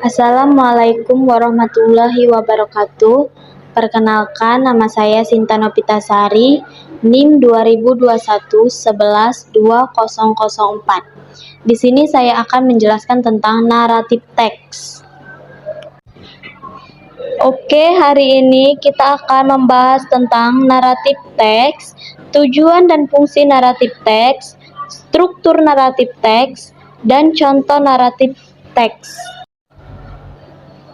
Assalamualaikum warahmatullahi wabarakatuh. Perkenalkan, nama saya Sinta Nopitasari, NIM 2021 11 2004. Di sini saya akan menjelaskan tentang naratif teks. Oke, hari ini kita akan membahas tentang naratif teks, tujuan dan fungsi naratif teks, struktur naratif teks, dan contoh naratif teks.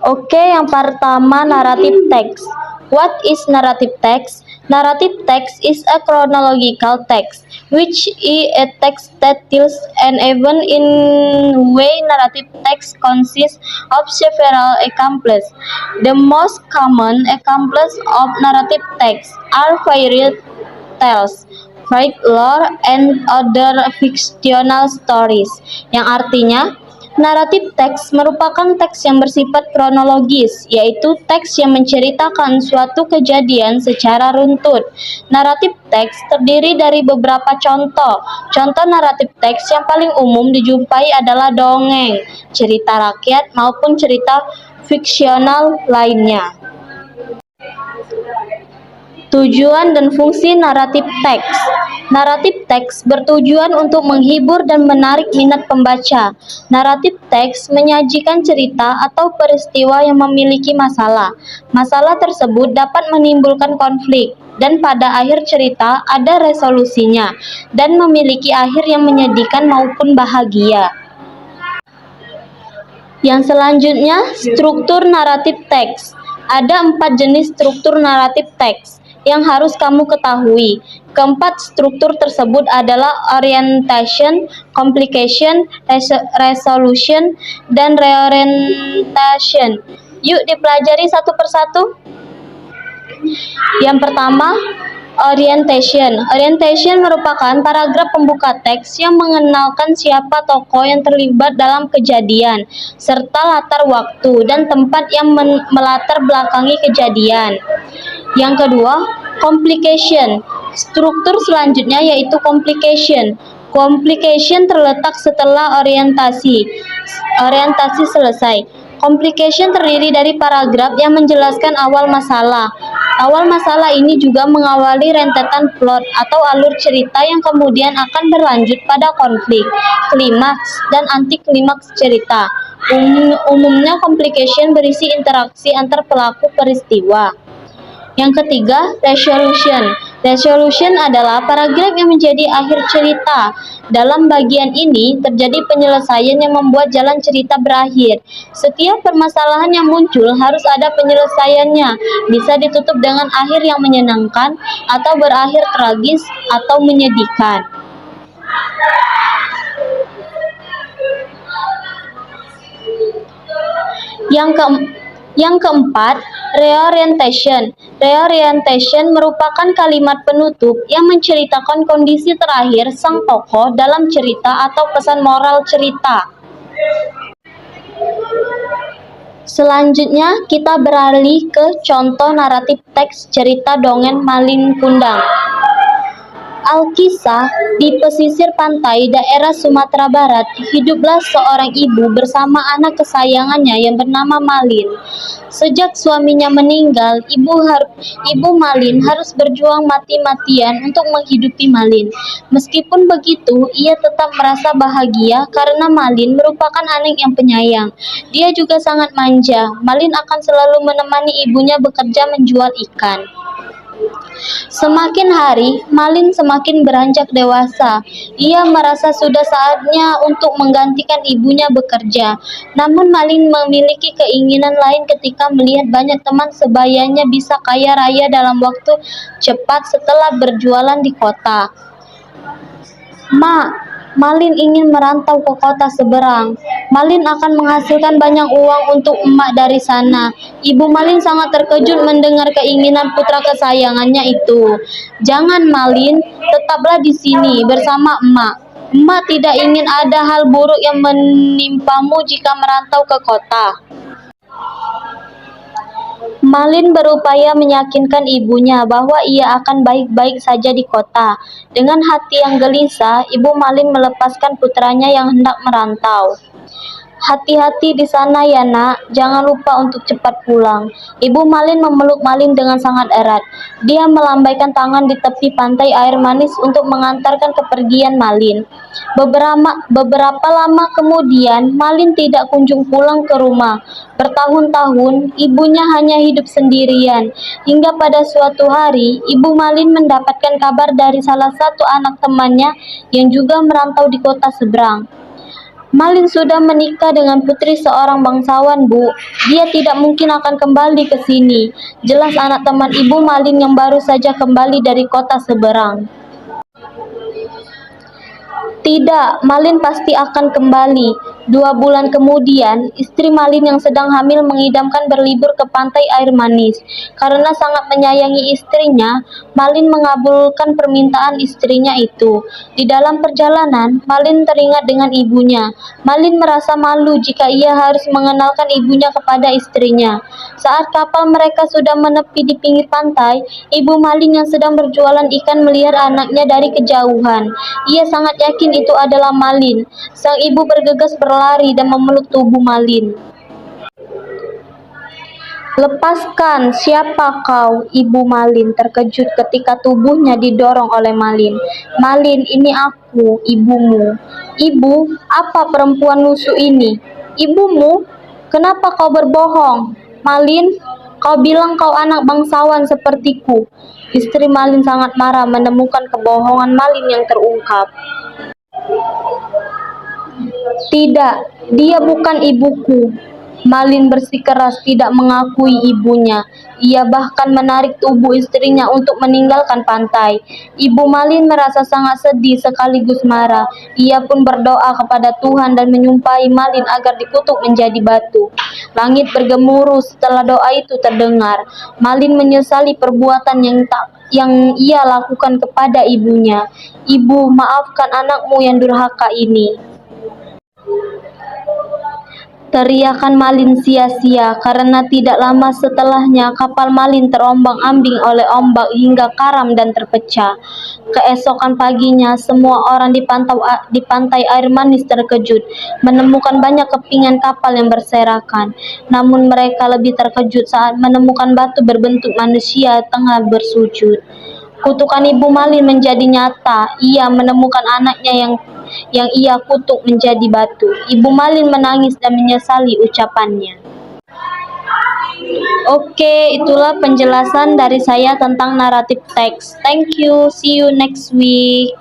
Oke, yang pertama, naratif text. What is narrative text? Narrative text is a chronological text, which is a text that tells an event in way. Narrative text consists of several examples. The most common examples of narrative text are fairy tales, folklore, and other fictional stories. Yang artinya, naratif teks merupakan teks yang bersifat kronologis, yaitu teks yang menceritakan suatu kejadian secara runtut. Naratif teks terdiri dari beberapa contoh. Contoh naratif teks yang paling umum dijumpai adalah dongeng, cerita rakyat, maupun cerita fiksional lainnya. Tujuan dan fungsi naratif teks. Naratif teks bertujuan untuk menghibur dan menarik minat pembaca. Naratif teks menyajikan cerita atau peristiwa yang memiliki masalah. Masalah tersebut dapat menimbulkan konflik, dan pada akhir cerita ada resolusinya, dan memiliki akhir yang menyedihkan maupun bahagia. Yang selanjutnya, struktur naratif teks. Ada 4 jenis struktur naratif teks yang harus kamu ketahui. Keempat struktur tersebut adalah orientation, complication, resolution, dan reorientation. Yuk dipelajari satu persatu. Yang pertama, orientation. Orientation merupakan paragraf pembuka teks yang mengenalkan siapa tokoh yang terlibat dalam kejadian, serta latar waktu dan tempat yang melatar belakangi kejadian. Yang kedua, complication. Struktur selanjutnya yaitu complication. Complication terletak setelah orientasi selesai. Complication terdiri dari paragraf yang menjelaskan awal masalah. Awal masalah ini juga mengawali rentetan plot atau alur cerita yang kemudian akan berlanjut pada konflik, klimaks, dan anti klimaks cerita. Umumnya complication berisi interaksi antar pelaku peristiwa. Yang ketiga, resolution. Resolution adalah paragraf yang menjadi akhir cerita. Dalam bagian ini, terjadi penyelesaian yang membuat jalan cerita berakhir. Setiap permasalahan yang muncul harus ada penyelesaiannya. Bisa ditutup dengan akhir yang menyenangkan, atau berakhir tragis, atau menyedihkan. Yang keempat, reorientation. Reorientation merupakan kalimat penutup yang menceritakan kondisi terakhir sang tokoh dalam cerita atau pesan moral cerita. Selanjutnya, kita beralih ke contoh naratif teks cerita dongeng Malin Kundang. Alkisah, di pesisir pantai daerah Sumatera Barat, hiduplah seorang ibu bersama anak kesayangannya yang bernama Malin. Sejak suaminya meninggal, ibu Malin harus berjuang mati-matian untuk menghidupi Malin. Meskipun begitu, ia tetap merasa bahagia karena Malin merupakan anak yang penyayang. Dia juga sangat manja. Malin akan selalu menemani ibunya bekerja menjual ikan. Semakin hari, Malin semakin beranjak dewasa. Ia merasa sudah saatnya untuk menggantikan ibunya bekerja. Namun Malin memiliki keinginan lain ketika melihat banyak teman sebayanya bisa kaya raya dalam waktu cepat setelah berjualan di kota. Malin ingin merantau ke kota seberang. Malin akan menghasilkan banyak uang untuk emak dari sana. Ibu Malin sangat terkejut mendengar keinginan putra kesayangannya itu. Jangan Malin, tetaplah di sini bersama emak. Emak tidak ingin ada hal buruk yang menimpamu jika merantau ke kota. Malin berupaya meyakinkan ibunya bahwa ia akan baik-baik saja di kota. Dengan hati yang gelisah, ibu Malin melepaskan putranya yang hendak merantau. Hati-hati di sana ya nak, jangan lupa untuk cepat pulang. Ibu Malin memeluk Malin dengan sangat erat. Dia melambaikan tangan di tepi pantai air manis untuk mengantarkan kepergian Malin. Beberapa lama kemudian, Malin tidak kunjung pulang ke rumah. Bertahun-tahun, ibunya hanya hidup sendirian. Hingga pada suatu hari, Ibu Malin mendapatkan kabar dari salah satu anak temannya yang juga merantau di kota seberang. Malin sudah menikah dengan putri seorang bangsawan, Bu. Dia tidak mungkin akan kembali ke sini. Jelas anak teman Ibu Malin yang baru saja kembali dari kota seberang. Tidak, Malin pasti akan kembali. 2 bulan kemudian, istri Malin yang sedang hamil mengidamkan berlibur ke pantai air manis. Karena sangat menyayangi istrinya, Malin mengabulkan permintaan istrinya itu. Di dalam perjalanan, Malin teringat dengan ibunya. Malin merasa malu jika ia harus mengenalkan ibunya kepada istrinya. Saat kapal mereka sudah menepi di pinggir pantai, Ibu Malin yang sedang berjualan ikan melihat anaknya dari kejauhan. Ia sangat yakin itu adalah Malin. Sang ibu bergegas berlari dan memeluk tubuh Malin. "Lepaskan, siapa kau?" Ibu Malin terkejut ketika tubuhnya didorong oleh Malin. "Malin, ini aku, ibumu." "Ibu, apa perempuan lusuh ini?" "Ibumu? Kenapa kau berbohong?" "Malin, kau bilang kau anak bangsawan sepertiku." Istri Malin sangat marah menemukan kebohongan Malin yang terungkap. "Tidak, dia bukan ibuku." Malin bersikeras tidak mengakui ibunya. Ia bahkan menarik tubuh istrinya untuk meninggalkan pantai. Ibu Malin merasa sangat sedih sekaligus marah. Ia pun berdoa kepada Tuhan dan menyumpahi Malin agar dikutuk menjadi batu. Langit bergemuruh setelah doa itu terdengar. Malin menyesali perbuatan yang ia lakukan kepada ibunya. "Ibu, maafkan anakmu yang durhaka ini." Teriakan Malin sia-sia karena tidak lama setelahnya kapal Malin terombang-ambing oleh ombak hingga karam dan terpecah. Keesokan paginya, semua orang di pantai air manis terkejut menemukan banyak kepingan kapal yang berserakan. Namun mereka lebih terkejut saat menemukan batu berbentuk manusia tengah bersujud. Kutukan Ibu Malin menjadi nyata. Ia menemukan anaknya yang ia kutuk menjadi batu. Ibu Malin menangis dan menyesali ucapannya. Oke, itulah penjelasan dari saya tentang naratif teks. Thank you. See you next week.